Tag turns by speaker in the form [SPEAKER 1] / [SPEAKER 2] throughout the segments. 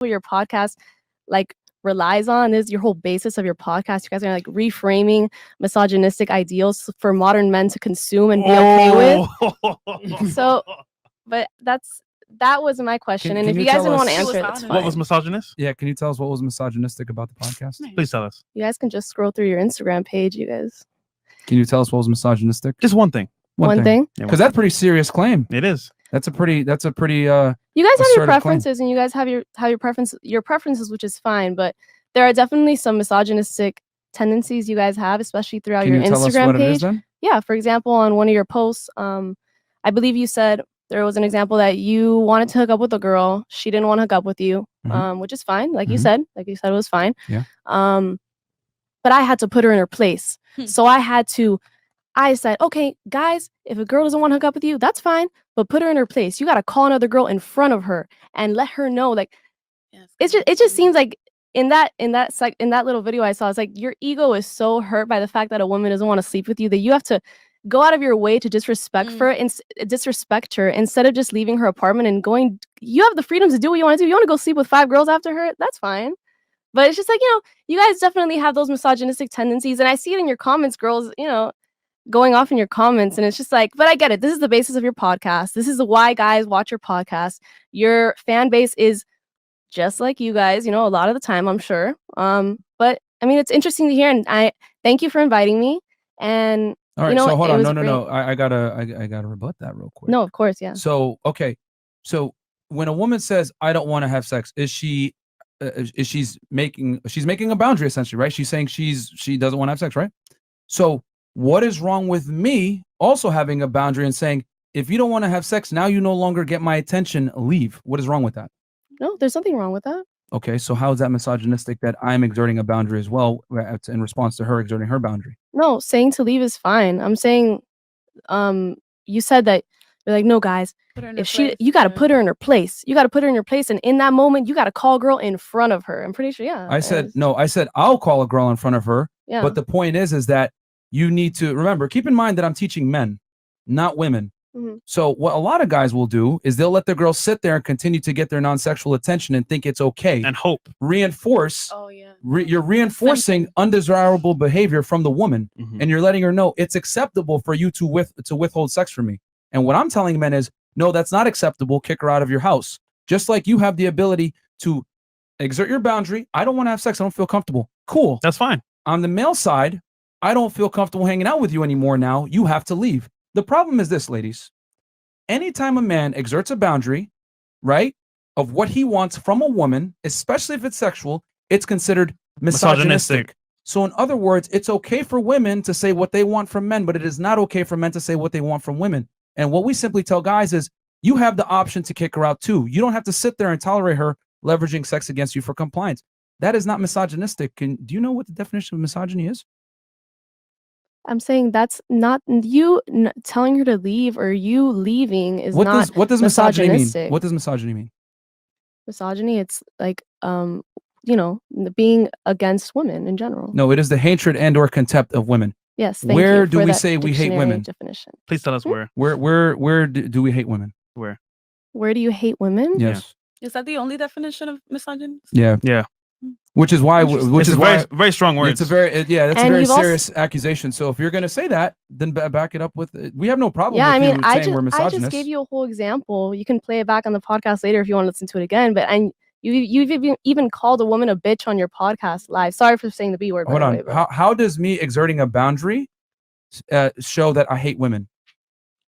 [SPEAKER 1] what your podcast like relies on. This is your whole basis of your podcast. You guys are like reframing misogynistic ideals for modern men to consume and be okay with. So, but that was my question. And if you guys didn't want to answer it, that's fine.
[SPEAKER 2] What was misogynist?
[SPEAKER 3] Yeah, can you tell us what was misogynistic about the podcast?
[SPEAKER 2] Please tell us.
[SPEAKER 1] You guys can just scroll through your Instagram page, you guys.
[SPEAKER 3] Can you tell us what was misogynistic?
[SPEAKER 2] Just one thing.
[SPEAKER 1] One thing?
[SPEAKER 3] Because that's a pretty serious claim.
[SPEAKER 2] It is.
[SPEAKER 3] That's a pretty
[SPEAKER 1] you guys have your preferences claim. And you guys have your preferences, which is fine, but there are definitely some misogynistic tendencies you guys have, especially throughout your Instagram page. Yeah, for example, on one of your posts, I believe you said there was an example that you wanted to hook up with a girl. She didn't want to hook up with you, which is fine. Like you said it was fine.
[SPEAKER 3] Yeah.
[SPEAKER 1] But I had to put her in her place. So I said, okay, guys, if a girl doesn't want to hook up with you, that's fine, but put her in her place. You got to call another girl in front of her and let her know. Like, it just seems like in that little video I saw, it's like your ego is so hurt by the fact that a woman doesn't want to sleep with you that you have to go out of your way to disrespect her instead of just leaving her apartment and going. You have the freedom to do what you want to do. You want to go sleep with 5 girls after her? That's fine. But it's just like, you guys definitely have those misogynistic tendencies. And I see it in your comments, girls, going off in your comments. And it's just like, but I get it. This is the basis of your podcast. This is why guys watch your podcast. Your fan base is just like you guys, a lot of the time, I'm sure. But I mean, it's interesting to hear. And I thank you for inviting me. And
[SPEAKER 3] all right, so hold on. No. I gotta rebut that real quick.
[SPEAKER 1] No, of course, yeah.
[SPEAKER 3] So, okay. So when a woman says, I don't want to have sex, she's making a boundary essentially, right? She's saying she doesn't want to have sex, right? So what is wrong with me also having a boundary and saying, if you don't want to have sex, now you no longer get my attention, leave? What is wrong with that?
[SPEAKER 1] No, there's nothing wrong with that.
[SPEAKER 3] Okay, so how is that misogynistic that I'm exerting a boundary as well in response to her exerting her boundary?
[SPEAKER 1] No, saying to leave is fine. I'm saying, you said that you're like, no, guys, you got to put her in her place. You got to put her in your place. And in that moment, you got to call a girl in front of her. I'm pretty sure, yeah.
[SPEAKER 3] I said I'll call a girl in front of her. Yeah. But the point is that you need to remember, keep in mind that I'm teaching men, not women. So what a lot of guys will do is they'll let their girl sit there and continue to get their non-sexual attention and think it's okay.
[SPEAKER 2] And hope.
[SPEAKER 3] Reinforce. Oh, yeah. You're reinforcing undesirable behavior from the woman. And you're letting her know it's acceptable for you to withhold sex from me. And what I'm telling men is, no, that's not acceptable. Kick her out of your house. Just like you have the ability to exert your boundary. I don't want to have sex. I don't feel comfortable. Cool.
[SPEAKER 2] That's fine.
[SPEAKER 3] On the male side, I don't feel comfortable hanging out with you anymore now. You have to leave. The problem is this, ladies. Anytime a man exerts a boundary, right, of what he wants from a woman, especially if it's sexual, it's considered misogynistic. So in other words, it's okay for women to say what they want from men, but it is not okay for men to say what they want from women. And what we simply tell guys is, you have the option to kick her out too. You don't have to sit there and tolerate her leveraging sex against you for compliance. That is not misogynistic. Do you know what the definition of misogyny is?
[SPEAKER 1] I'm saying that's not you telling her to leave or you leaving is what does
[SPEAKER 3] misogyny mean? What does misogyny mean?
[SPEAKER 1] Misogyny, it's like being against women in general.
[SPEAKER 3] No, it is the hatred and or contempt of women.
[SPEAKER 1] Yes.
[SPEAKER 3] Where do we say we hate women?
[SPEAKER 1] Definition.
[SPEAKER 2] Please tell us where.
[SPEAKER 3] Where do we hate women?
[SPEAKER 1] Where do you hate women?
[SPEAKER 3] Yes.
[SPEAKER 4] Yeah. Is that the only definition of misogyny?
[SPEAKER 3] Yeah.
[SPEAKER 2] Yeah.
[SPEAKER 3] Which is why
[SPEAKER 2] very strong words.
[SPEAKER 3] It's a very that's a very serious accusation. So if you're going to say that, then back it up with. We have no problem.
[SPEAKER 1] Yeah,
[SPEAKER 3] with
[SPEAKER 1] I
[SPEAKER 3] just
[SPEAKER 1] gave you a whole example. You can play it back on the podcast later if you want to listen to it again. But you've even called a woman a bitch on your podcast live. Sorry for saying the B word.
[SPEAKER 3] Hold on. How does me exerting a boundary show that I hate women?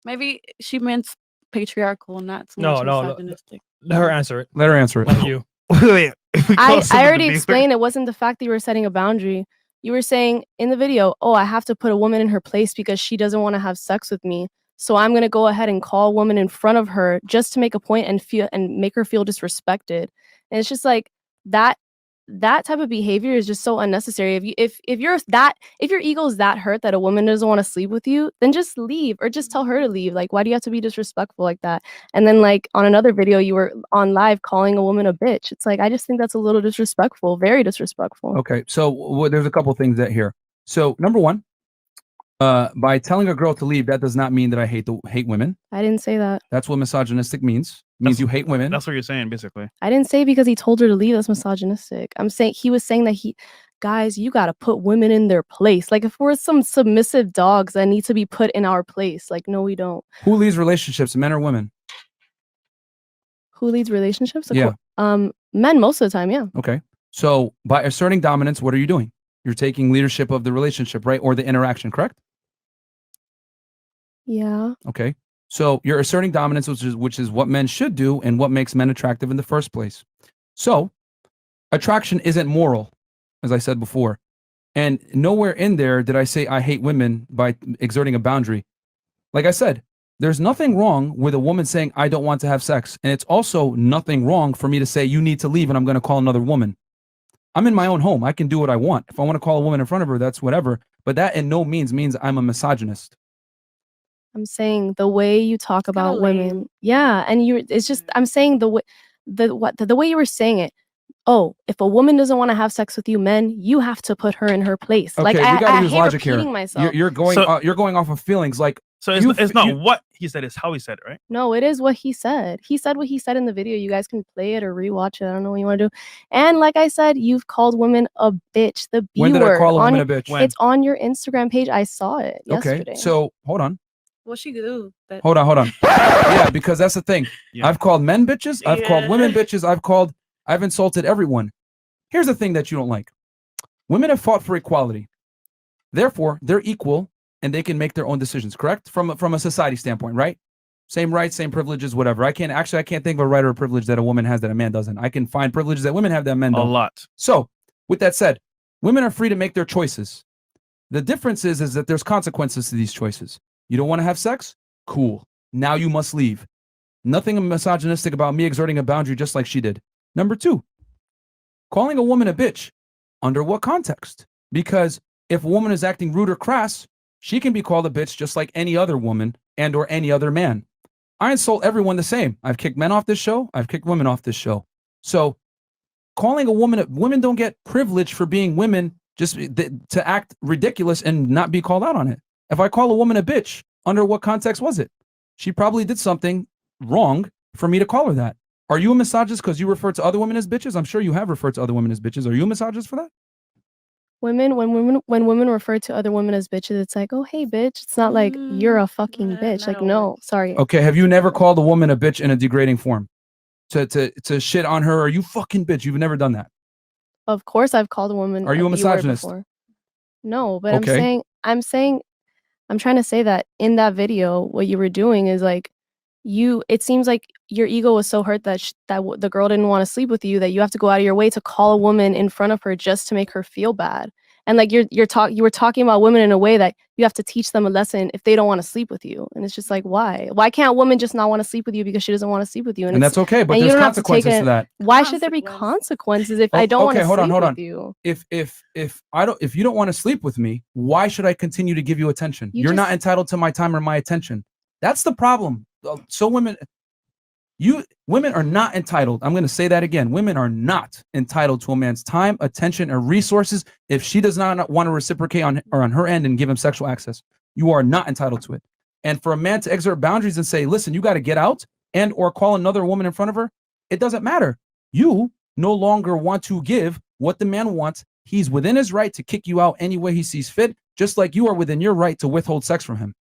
[SPEAKER 4] Maybe she meant patriarchal, not so
[SPEAKER 5] much misogynistic. Let her answer it.
[SPEAKER 3] Let her answer it.
[SPEAKER 5] Like you.
[SPEAKER 2] Wait.
[SPEAKER 1] I already explained it wasn't the fact that you were setting a boundary. You were saying in the video, oh, I have to put a woman in her place because she doesn't want to have sex with me. So I'm going to go ahead and call a woman in front of her just to make a point and make her feel disrespected. And it's just like that type of behavior is just so unnecessary. If your ego is that hurt that a woman doesn't want to sleep with you, then just leave or just tell her to leave. Like, why do you have to be disrespectful like that? And then like on another video, you were on live calling a woman a bitch. It's like, I just think that's a little disrespectful, very disrespectful.
[SPEAKER 3] Okay. So there's a couple things that here. So number one, By telling a girl to leave, that does not mean that I hate women.
[SPEAKER 1] I didn't say that.
[SPEAKER 3] That's what misogynistic means. It means you hate women.
[SPEAKER 2] That's what you're saying, basically.
[SPEAKER 1] I didn't say because he told her to leave, that's misogynistic. I'm saying he was saying that guys, you got to put women in their place. Like if we're some submissive dogs that need to be put in our place, like no, we don't.
[SPEAKER 3] Who leads relationships, men or women?
[SPEAKER 1] Who leads relationships?
[SPEAKER 3] Yeah.
[SPEAKER 1] Men most of the time, yeah.
[SPEAKER 3] Okay. So by asserting dominance, what are you doing? You're taking leadership of the relationship, right? Or the interaction, correct?
[SPEAKER 1] Yeah.
[SPEAKER 3] Okay. So you're asserting dominance, which is what men should do and what makes men attractive in the first place. So attraction isn't moral, as I said before. And nowhere in there did I say I hate women by exerting a boundary. Like I said, there's nothing wrong with a woman saying, I don't want to have sex. And it's also nothing wrong for me to say, you need to leave and I'm going to call another woman. I'm in my own home. I can do what I want. If I want to call a woman in front of her, that's whatever. But that in no means I'm a misogynist.
[SPEAKER 1] I'm saying the way you talk about women. Yeah. And it's just, I'm saying the way you were saying it. Oh, if a woman doesn't want to have sex with you, men, you have to put her in her place.
[SPEAKER 3] Okay,
[SPEAKER 1] like
[SPEAKER 3] we gotta
[SPEAKER 1] I
[SPEAKER 3] use
[SPEAKER 1] hate
[SPEAKER 3] logic
[SPEAKER 1] repeating
[SPEAKER 3] here.
[SPEAKER 1] myself.
[SPEAKER 3] You're going off of feelings. Like
[SPEAKER 2] so it's not what he said, it's how he said it, right?
[SPEAKER 1] No, it is what he said. He said what he said in the video. You guys can play it or rewatch it. I don't know what you want to do. And like I said, you've called women a bitch. The B
[SPEAKER 3] when did
[SPEAKER 1] word
[SPEAKER 3] I call a woman a bitch?
[SPEAKER 1] It's on your Instagram page. I saw it yesterday.
[SPEAKER 3] Okay, so hold on.
[SPEAKER 4] What she do?
[SPEAKER 3] Hold on. Yeah, because that's the thing. Yeah. I've called men bitches. I've called women bitches. I've insulted everyone. Here's the thing that you don't like. Women have fought for equality. Therefore, they're equal and they can make their own decisions, correct? From a society standpoint, right? Same rights, same privileges, whatever. I can't think of a right or a privilege that a woman has that a man doesn't. I can find privileges that women have that men don't.
[SPEAKER 2] A lot.
[SPEAKER 3] So, with that said, women are free to make their choices. The difference is that there's consequences to these choices. You don't want to have sex? Cool. Now you must leave. Nothing misogynistic about me exerting a boundary just like she did. Number 2, calling a woman a bitch. Under what context? Because if a woman is acting rude or crass, she can be called a bitch just like any other woman and or any other man. I insult everyone the same. I've kicked men off this show. I've kicked women off this show. So calling a women don't get privilege for being women just to act ridiculous and not be called out on it. If I call a woman a bitch, under what context was it? She probably did something wrong for me to call her that. Are you a misogynist because you refer to other women as bitches? I'm sure you have referred to other women as bitches. Are you a misogynist for that?
[SPEAKER 1] When women refer to other women as bitches, it's like, oh, hey, bitch. It's not like you're a fucking bitch. Like, no, sorry.
[SPEAKER 3] Okay, have you never called a woman a bitch in a degrading form? To shit on her, or you fucking bitch? You've never done that.
[SPEAKER 1] Of course I've called a woman.
[SPEAKER 3] Are you a misogynist?
[SPEAKER 1] No, but
[SPEAKER 3] Okay.
[SPEAKER 1] I'm trying to say that in that video, what you were doing is like, it seems like your ego was so hurt that the girl didn't want to sleep with you, that you have to go out of your way to call a woman in front of her just to make her feel bad. And like you were talking about women in a way that you have to teach them a lesson if they don't want to sleep with you. And it's just like, why can't a woman just not want to sleep with you because she doesn't want to sleep with you?
[SPEAKER 3] And that's okay, but there's consequences to that.
[SPEAKER 1] Why should there be consequences if I don't want to sleep with you?
[SPEAKER 3] If you don't want to sleep with me, why should I continue to give you attention? You're not entitled to my time or my attention. That's the problem. So women are not entitled. I'm going to say that again. Women are not entitled to a man's time, attention, or resources if she does not want to reciprocate on her end and give him sexual access. You are not entitled to it. And for a man to exert boundaries and say, listen, you got to get out and or call another woman in front of her, it doesn't matter. You no longer want to give what the man wants. He's within his right to kick you out any way he sees fit, just like you are within your right to withhold sex from him.